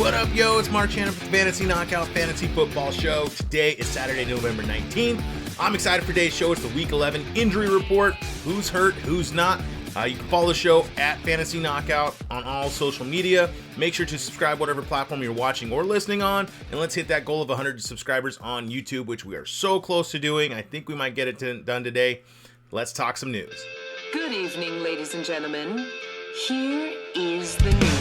What up, yo? It's Marc with the Fantasy Knockout Fantasy Football Show. Today is Saturday, November 19th. I'm excited for today's show. It's the Week 11 injury report. Who's hurt, who's not. You can follow the show at Fantasy Knockout on all social media. Make sure to subscribe whatever platform you're watching or listening on. And let's hit that goal of 100 subscribers on YouTube, which we are so close to doing. I think we might get it done today. Let's talk some news. Good evening, ladies and gentlemen. Here is the news.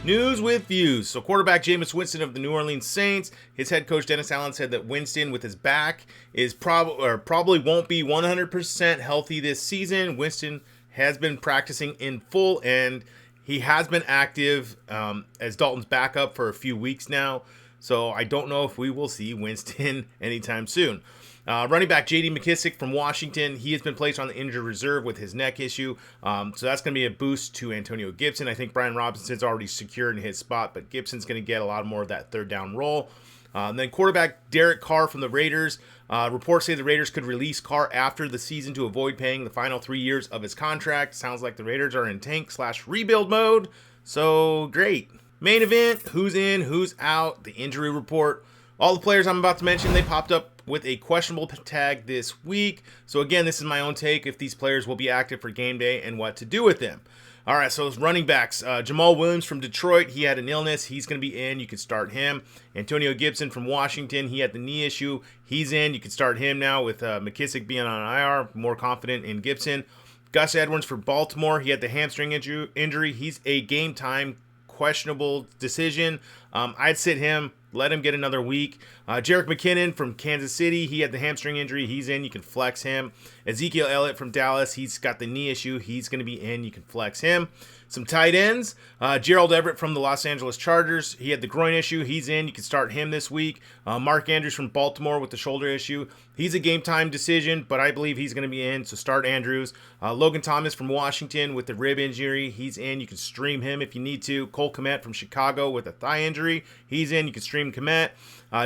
News with views. So quarterback Jameis Winston of the New Orleans Saints, his head coach Dennis Allen said that Winston with his back is probably won't be 100% healthy this season. Winston has been practicing in full and he has been active as Dalton's backup for a few weeks now. So I don't know if we will see Winston anytime soon. Running back J.D. McKissic from Washington, he has been placed on the injured reserve with his neck issue. So that's going to be a boost to Antonio Gibson. I think Brian Robinson's already secured in his spot, but Gibson's going to get a lot more of that third down role. Then quarterback Derek Carr from the Raiders. Reports say the Raiders could release Carr after the season to avoid paying the final 3 years of his contract. Sounds like the Raiders are in tank/rebuild mode. So great. Main event, who's in, who's out, the injury report. All the players I'm about to mention, they popped up with a questionable tag this week. So again, this is my own take if these players will be active for game day and what to do with them. All right, so running backs. Jamal Williams from Detroit, he had an illness. He's going to be in. You can start him. Antonio Gibson from Washington, he had the knee issue. He's in. You can start him now with McKissic being on IR. More confident in Gibson. Gus Edwards for Baltimore, he had the hamstring injury. He's a game time questionable decision. I'd sit him. Let him get another week. Jerick McKinnon from Kansas City, he had the hamstring injury. He's in. You can flex him. Ezekiel Elliott from Dallas, he's got the knee issue. He's going to be in. You can flex him. Some tight ends. Gerald Everett from the Los Angeles Chargers, he had the groin issue. He's in. You can start him this week. Mark Andrews from Baltimore with the shoulder issue. He's a game time decision, but I believe he's going to be in, so start Andrews. Logan Thomas from Washington with the rib injury. He's in. You can stream him if you need to. Cole Kmet from Chicago with a thigh injury. He's in. You can stream Kmet.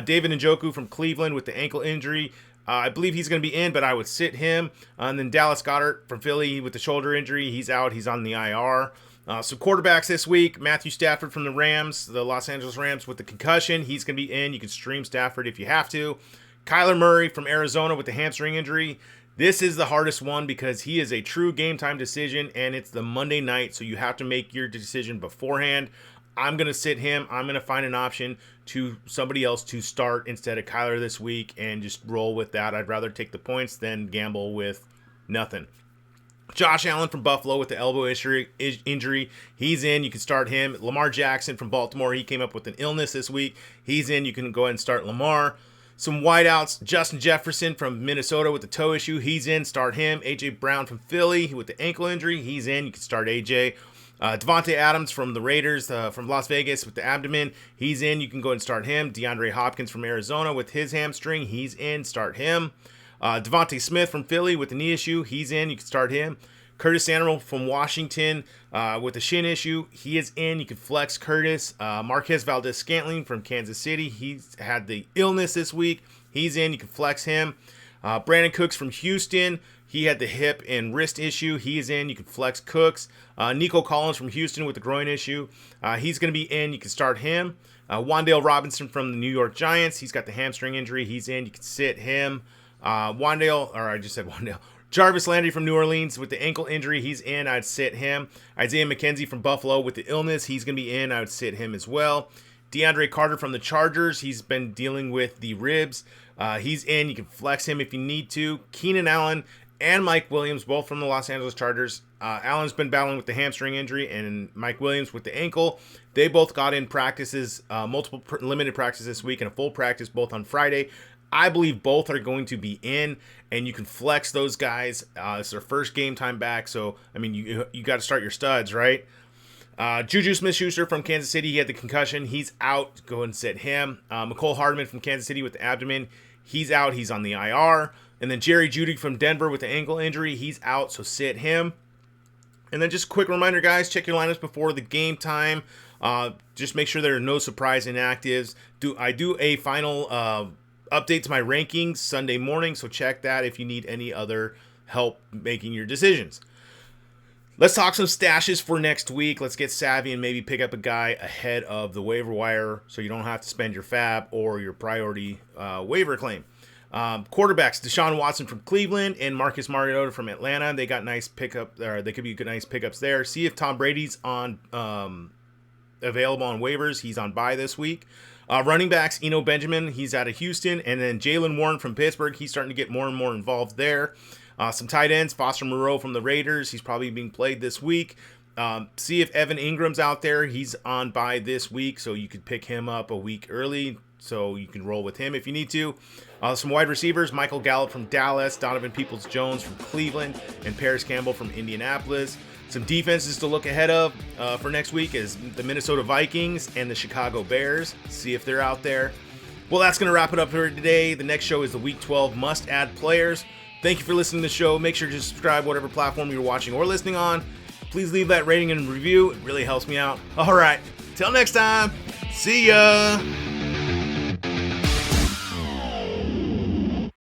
David Njoku from Cleveland with the ankle injury. I believe he's going to be in, but I would sit him. And then Dallas Goedert from Philly with the shoulder injury. He's out. He's on the IR. So quarterbacks this week, Matthew Stafford from the Rams, the Los Angeles Rams with the concussion. He's going to be in. You can stream Stafford if you have to. Kyler Murray from Arizona with the hamstring injury. This is the hardest one because he is a true game time decision, and it's the Monday night, so you have to make your decision beforehand. I'm going to sit him. I'm going to find an option to somebody else to start instead of Kyler this week and just roll with that. I'd rather take the points than gamble with nothing. Josh Allen from Buffalo with the elbow injury. He's in. You can start him. Lamar Jackson from Baltimore. He came up with an illness this week. He's in. You can go ahead and start Lamar. Some wideouts. Justin Jefferson from Minnesota with the toe issue. He's in. Start him. A.J. Brown from Philly with the ankle injury. He's in. You can start A.J. Devontae Adams from the Raiders from Las Vegas with the abdomen. He's in. You can go ahead and start him. DeAndre Hopkins from Arizona with his hamstring. He's in. Start him. Devontae Smith from Philly with the knee issue. He's in. You can start him. Curtis Samuel from Washington with the shin issue. He is in. You can flex Curtis. Marquez Valdez-Scantling from Kansas City. He's had the illness this week. He's in. You can flex him. Brandon Cooks from Houston. He had the hip and wrist issue. He is in. You can flex Cooks. Nico Collins from Houston with the groin issue. He's going to be in. You can start him. Wan'Dale Robinson from the New York Giants. He's got the hamstring injury. He's in. You can sit him. Jarvis Landry from New Orleans with the ankle injury. He's in. I'd sit him. Isaiah McKenzie from Buffalo with the illness. He's going to be in. I would sit him as well. DeAndre Carter from the Chargers. He's been dealing with the ribs. He's in. You can flex him if you need to. Keenan Allen and Mike Williams, both from the Los Angeles Chargers. Allen's been battling with the hamstring injury, and Mike Williams with the ankle. They both got in practices, multiple limited practices this week and a full practice both on Friday. I believe both are going to be in, and you can flex those guys. It's their first game time back, so, I mean, you got to start your studs, right? Juju Smith-Schuster from Kansas City, he had the concussion. He's out. Go ahead and sit him. Mecole Hardman from Kansas City with the abdomen. He's out. He's on the IR. And then Jerry Jeudy from Denver with the ankle injury. He's out, so sit him. And then just a quick reminder, guys, check your lineups before the game time. Just make sure there are no surprise inactives. I do a final update to my rankings Sunday morning, so check that if you need any other help making your decisions. Let's talk some stashes for next week. Let's get savvy and maybe pick up a guy ahead of the waiver wire so you don't have to spend your fab or your priority waiver claim. Quarterbacks, Deshaun Watson from Cleveland and Marcus Mariota from Atlanta. They got nice pickup, or they could be good, nice pickups there. See if Tom Brady's on available on waivers. He's on bye this week. Running backs, Eno Benjamin, he's out of Houston, and then Jalen Warren from Pittsburgh. He's starting to get more and more involved there. Some tight ends, Foster Moreau from the Raiders. He's probably being played this week. See if Evan Ingram's out there. He's on bye this week, so you could pick him up a week early, so you can roll with him if you need to. Some wide receivers, Michael Gallup from Dallas, Donovan Peoples-Jones from Cleveland, and Paris Campbell from Indianapolis. Some defenses to look ahead of for next week is the Minnesota Vikings and the Chicago Bears. See if they're out there. Well, that's going to wrap it up for today. The next show is the Week 12 must-add players. Thank you for listening to the show. Make sure to subscribe whatever platform you're watching or listening on. Please leave that rating and review. It really helps me out. All right. Till next time. See ya.